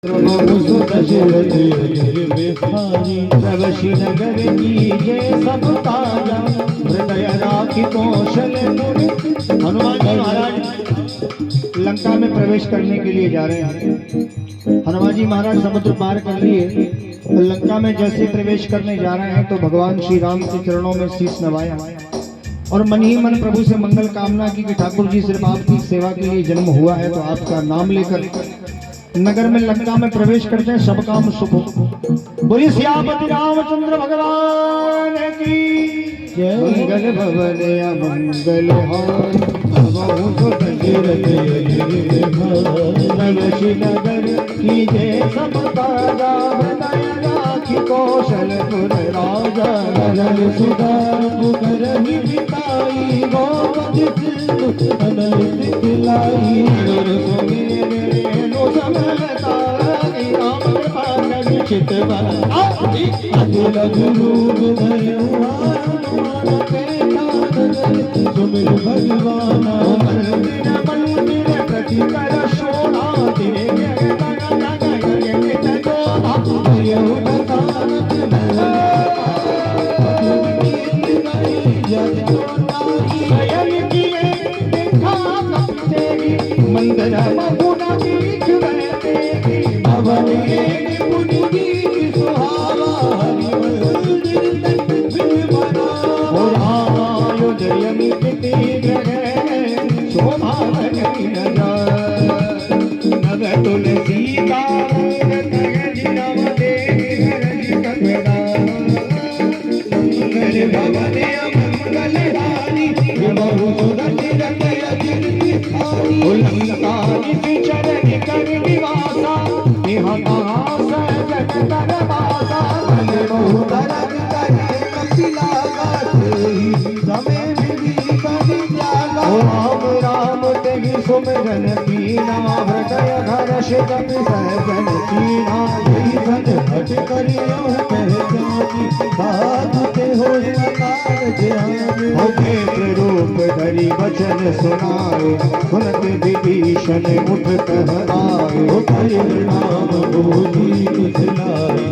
दशरथ बिहारी प्रवशी नगर कीजे सब ताजा हृदय राखी कौशल मुनि। हनुमान जी महाराज लंका में प्रवेश करने के लिए जा रहे हैं। हनुमान जी महाराज समुद्र पार कर लिए। लंका में जैसे प्रवेश करने जा रहे हैं तो भगवान श्री राम के चरणों में शीश नवाया और मन ही मन प्रभु से मंगल कामना की कि ठाकुर जी सिर्फ आपकी सेवा के लिए जन्म हुआ है तो आपका नाम लेकर नगर में लंका में प्रवेश करते हैं, सब काम शुभ हो। बोलिए सियापति रामचंद्र भगवान की जय। मंगल भवन अमंगल हारी नगर की जय सब ताजा हृदय राखी कौशलपुर राजा नगर सुधार पुकर हिताई गोपति सिंधु अनल दिखलाई अखिल गुरु सुमिर भगवान प्रति कर शोणा मंदिर महुना सुमिरन कीना हृदय हर्षित सहजन कीना यही सज हट करियो पहचानी साधुते हो रूप धरि वचन सुनाए सुनत विभीषण उठ कह आए नाम बोली कुशलाई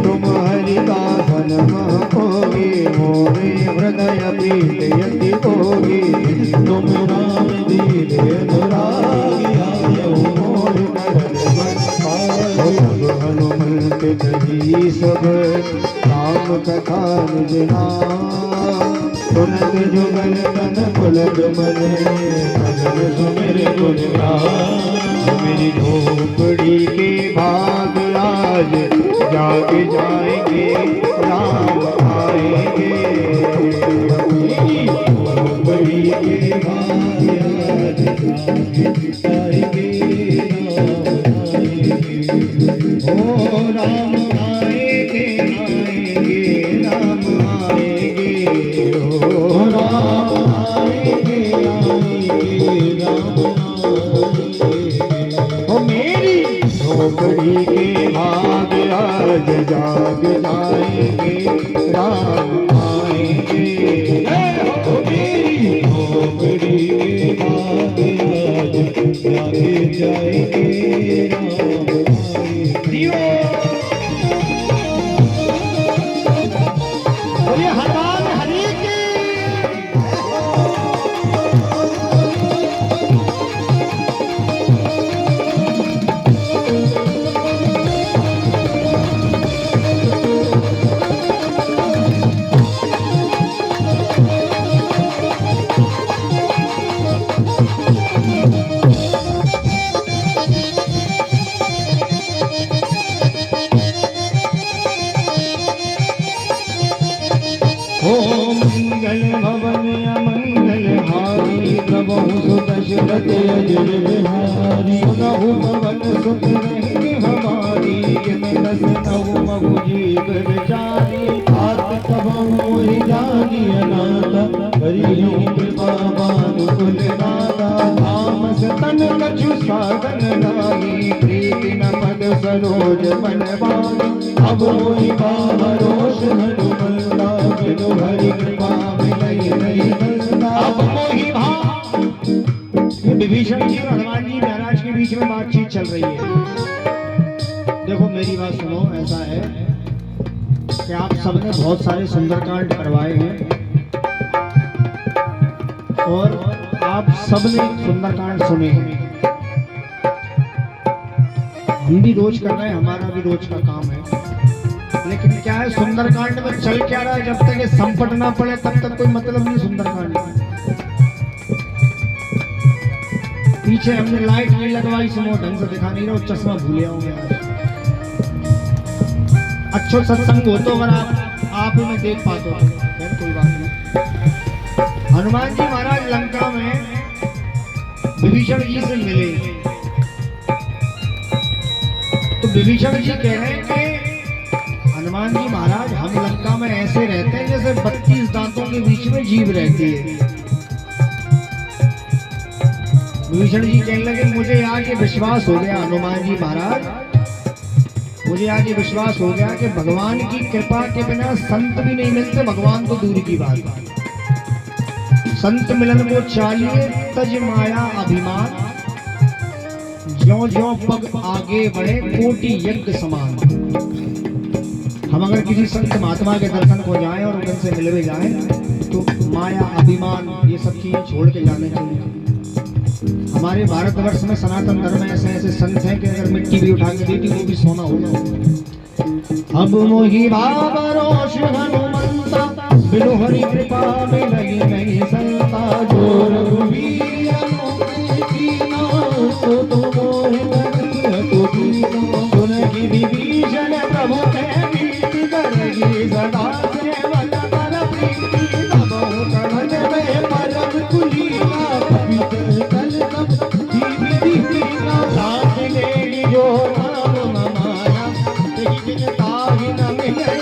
तुम हरिदासन होगे मोरे हृदय प्रीत यति होगी तुम राम दीन हनुमंत कही सब राम कथा निजना सुनत जुगल तन पुलक मने भजन सुमिर गुण गान। मेरी झोपड़ी के भाग आज जाग जाएंगे राम आएंगे। झोपड़ी के भाग आज जाग जाएंगे राम आएंगे। राम आएंगे ओ राम आएंगे राम ओ मेरी झोपड़ी के भाग आज जाग जाएंगे राम आएंगे। ओ मेरी झोपड़ी के भाग आज जाग जाएंगे राम आएंगे। बोलिए हनुमान हरि की। मंगल भवन अमंगल हारी प्रभु सुत दशरथ अजर बिहारी नहु भवन सुत रही हमारी दस नहु महु जीव विचारी आत तब मोहि जानी अनाथ करियो कृपा बानुकुल नाथा तामस तन कछु साधन नाही प्रीति न पद सरोज मन बानी अब मोहि पावरोष हनुमंता बिनु हरि कृपा मिलई नहीं अब मोहि भा विभीषण जी हनुमान हनुमान जी महाराज के बीच में बातचीत चल रही है। देखो मेरी बात सुनो, ऐसा है कि आप सबने बहुत सारे सुंदरकांड करवाए हैं और आप सबने सुंदरकांड सुने हैं। हम भी रोज कर रहे हैं, हमारा भी रोज का काम है, लेकिन क्या है सुंदरकांड में चल क्या रहा है, जब तक ये संपट ना पड़े तब तक कोई मतलब नहीं सुंदरकांड में। पीछे हमने लाइट नहीं लगवाई, सुनो ढंग से दिखा नहीं रहा, चश्मा भूले होंगे यार। अच्छो सत्संग हो तो अगर आप में देख पाते हो फिर कोई बात नहीं। हनुमान जी महाराज लंका में विभीषण जी से मिले तो विभीषण जी कह रहे हैं कि हनुमान जी महाराज हम लंका में ऐसे रहते हैं जैसे 32 दांतों के बीच में जीभ रहती है। विभीषण जी कहने लगे मुझे आज ये विश्वास हो गया हनुमान जी महाराज, मुझे आज ये विश्वास हो गया कि भगवान की कृपा के बिना संत भी नहीं मिलते, भगवान तो दूर की बात है। संत मिलन को चाहिए तज माया अभिमान, ज्यों ज्यों पग आगे बढ़े कोटि यज्ञ समान। हम अगर किसी संत महात्मा के दर्शन को जाएं और उनसे मिलवे जाएं तो माया अभिमान ये सब चीजें छोड़ के जाने चाहिए। हमारे भारतवर्ष में सनातन धर्म में ऐसे ऐसे संत हैं कि अगर मिट्टी भी उठा के देती वो भी सोना होगा। अब मोहि बाबरोष हनुमंता बिनु हरि कृपा में लगी नहीं संता, जो रघुवीर कीना तो मोहि तो कीना, सुनहि विभीषण प्रभु के प्रीति करगी सदा सेवक कर प्रीति, तबहु कवन में परम कुलीना जो राम माया ताहि न मिले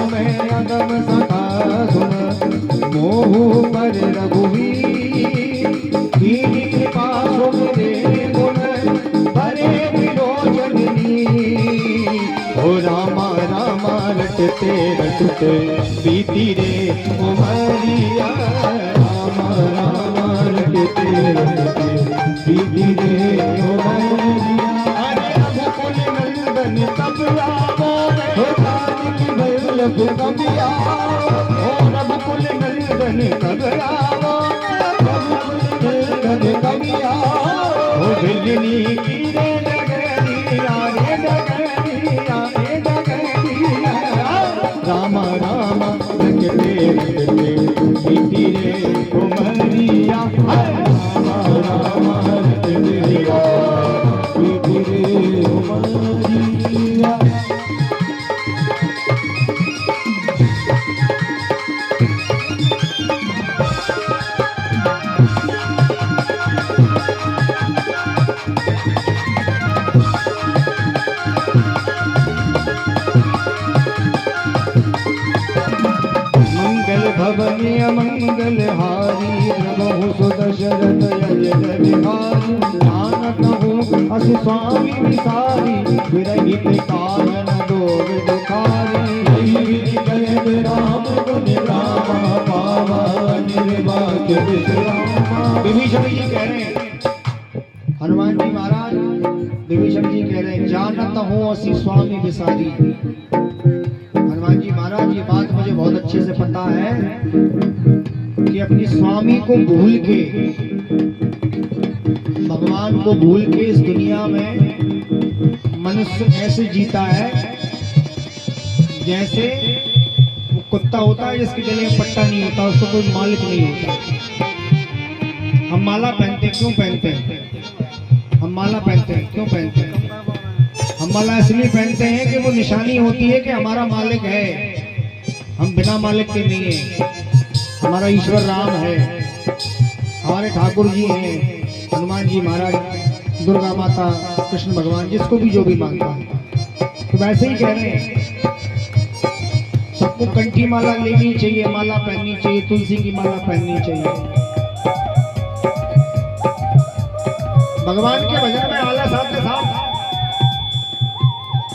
में अगम सखा सुन मोहु पर रघुवीर दीनी कृपा सुमरे गुण भरे विरोचनी। ओ रामा रामा रटते रटते बीती रे उमरिया, रामा रामा रटते रटते बीती रे उमरिया। अरे रघुकुल नंदन तब आवो की वल्लभ कब आओ, ओ रघुकुल नंदन कब आओ, रघुकुल नंदन कब आओ, ओ बिजली की रे डगरिया रे डगरिया रे डगरिया। रामा रामा रटते रटते बीती रे उमरिया, रामा रामा रटते बीती रे उमरिया। भवनीय मंगल हारी प्रभु सुदशरथ यजन बिहारी, जानत हूँ अस स्वामी विसारी विरहित कारण दोष दुखारी। राम गुण रामा पावा निर्वाच विश्रामा। विभीषण जी कह रहे हैं, हनुमान जी महाराज विभीषण जी कह रहे हैं जानत हूँ असी स्वामी विसारी। हनुमान जी महाराज ये बात मुझे बहुत अच्छे से पता है कि अपनी स्वामी को भूल के, भगवान को भूल के इस दुनिया में मनुष्य ऐसे जीता है जैसे वो कुत्ता होता है जिसके गले में पट्टा नहीं होता, उसको कोई मालिक नहीं होता। हम माला पहनते क्यों पहनते हैं? हम माला पहनते हैं क्यों पहनते हैं? हम माला इसलिए पहनते हैं कि वो निशानी होती है कि हमारा मालिक है, हम बिना मालिक के नहीं है। हमारा ईश्वर राम है, हमारे ठाकुर जी हैं, हनुमान जी महाराज, दुर्गा माता, कृष्ण भगवान, जिसको भी जो भी मांगता है। तो वैसे ही कह रहे हैं सबको कंठी माला लेनी चाहिए, माला पहननी चाहिए, तुलसी की माला पहननी चाहिए। भगवान के भजन में आला साथ साथ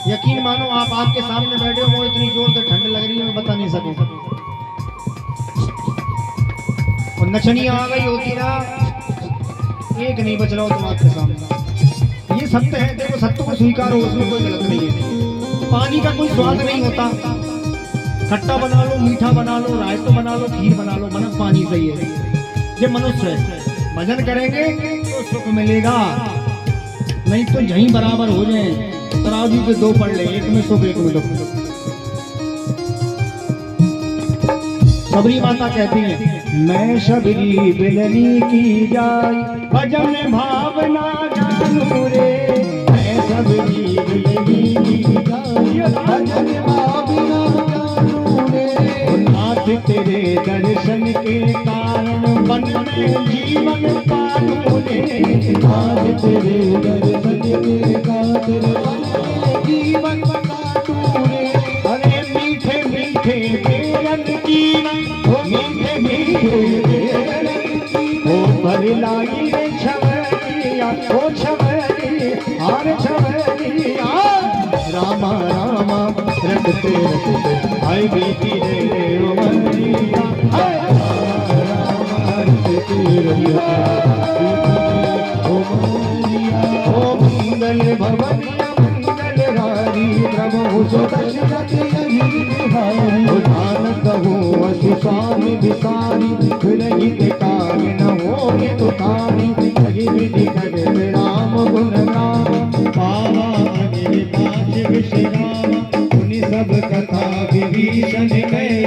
यकीन मानो आप आपके सामने बैठे हो, मुझे इतनी जोर से ठंड लग रही है मैं बता नहीं सकूं। और नचनिया आ गई होती ना एक नहीं बच रहा हो तुम आपके सामने। ये सत्य है, देखो सत्य को स्वीकारो, उसमें कोई गलत नहीं है। पानी का कोई स्वाद नहीं होता, खट्टा बना लो, मीठा बना लो, रायता बना लो, खीर बना लो, मन पानी सही है। ये मनुष्य है, भजन करेंगे तो सुख मिलेगा, नहीं तो यहीं बराबर हो जाए। तराजू पे दो पड़ ले, एक में सुख एक में दुख। सबरी माता कहती है, मैं शबरी बिलनी की जाय भजन भावना जानू रे, मैं शबरी बिलनी की जाय भजन भावना जानू रे। नाथ तेरे दर्शन के कारण बन में जीवन पालू रे, नाथ तेरे दर्शन के कारण जीवन पालू रे। अरे मीठे मीठे बेरन की मीठे मीठे ओ पर लाई रे छवरिया, ओ छवरिया आर छवरिया। रामा रामा रटते रटते आई बीती रे उमरिया, रामा रटते रटते ओ मंगल भवन मंगल हारी प्रभु जो दशरथ बिहारी। ध्यान कहो असु स्वामी विसारी, फिर काल न हो तुकारी। लगी विधि कर राम गुण गाम, पावा अनिल पांच विश्राम। सुनि सब कथा विभीषण गई,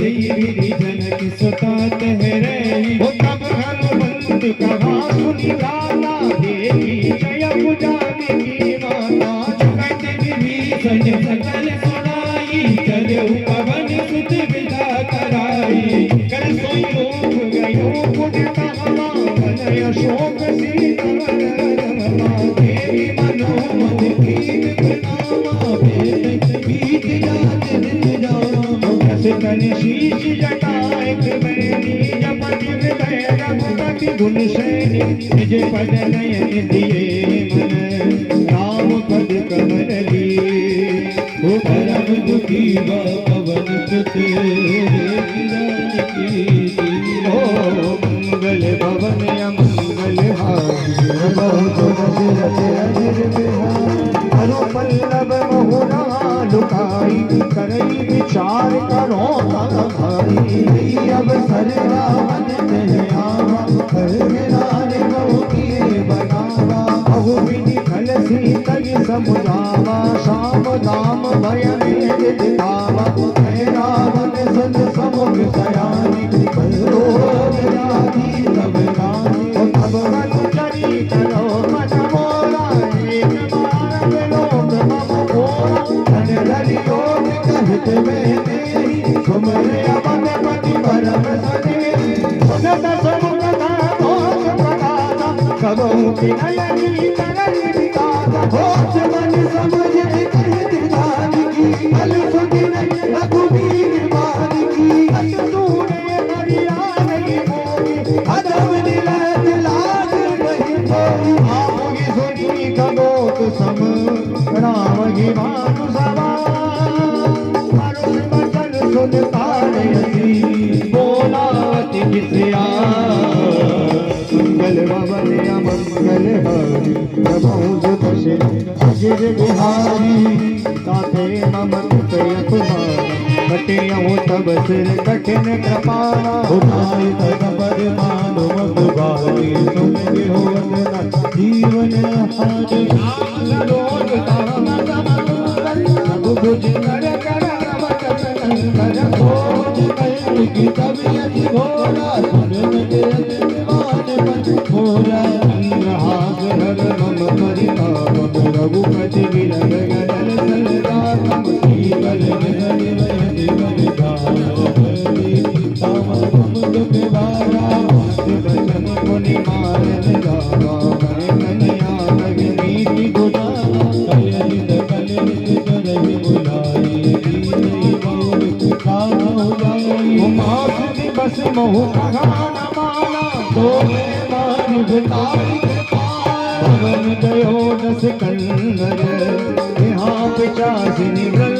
यही विधि जनक सुता तहरई। तब हनुमंत कहा सुनि लाला, देवी जय जानकी माता। जगत विभीषण सकल सुनाई, चलो पवन सुत विदा कराई। कर सोई लोक गयो पुण्य कहा, मनय शोक सीता देवी मनोमन कीन प्रणामा। बीत जात दिन जाम, बस तन शीश जटाए त्रिवेणी। जपति हृदय रघुपति गुण सैनी, निज पद नयन दिए मन। राम पद कमल लिए, वो परम दुखी पवन सुत मंगल भवन अमंगल हारी। हरो पल्लव महुरा लुकाई, करई विचार करो तब भाई। अब सर रावण ते आवा, नारे बहु किए बनावा। बहु विधि खल सीतल समुझावा, शाम दाम भय में दिखावा। रावण सन समुख सयानी, जाती तब रानी। तब अनुचरी करो मन मोरा, एक बार विनोद मम मोरा। धन धन योग कहत में तेरी, सुमरे अमन पति परम सनेही। सुनत सब कथा भोज प्रदाता, कबहु विनय करन विदाता। भोज मन समझ कहत जानकी, फल सुदिन रघुबीर बारकी। अस तूने हरिया नहीं मोगी, अदब दिलत लाग नहीं कोई। आहोगी सुनी कबोत सम, राम ही मानु सवा। मरुष बचन सुन तारयसी, बोलावती किसिया। मंगल भवन अमंगल हारी, प्रभु जो दशरथ अजिर बिहारी। ताते मम तुत अपमाना, कटियहु तब सिर कठिन कृपाना। उठाई तब पद मानो मधुबारी, तुम हो वदन जीवन हारी। रोज ताम सब कुछ कर कर कर खोज कहीं की तबीयत भोला। सुन के दीवान बन भोला, हाथ हर मम परिताप। रघुपति विरह गदल सलगातम, जीवन निधन वय जीवन धारी। ताम तुम दुख बारा, बचन मुनि मारन गावा। मैं कन्या लग नीति गुजारा, कलित कलित जरहि बुलाई। दीन बहु काम हो जाई, मास दिवस महु कहा न माना। तो मान भिताई पवन गयो दस कंदर, यहाँ 85 निगल।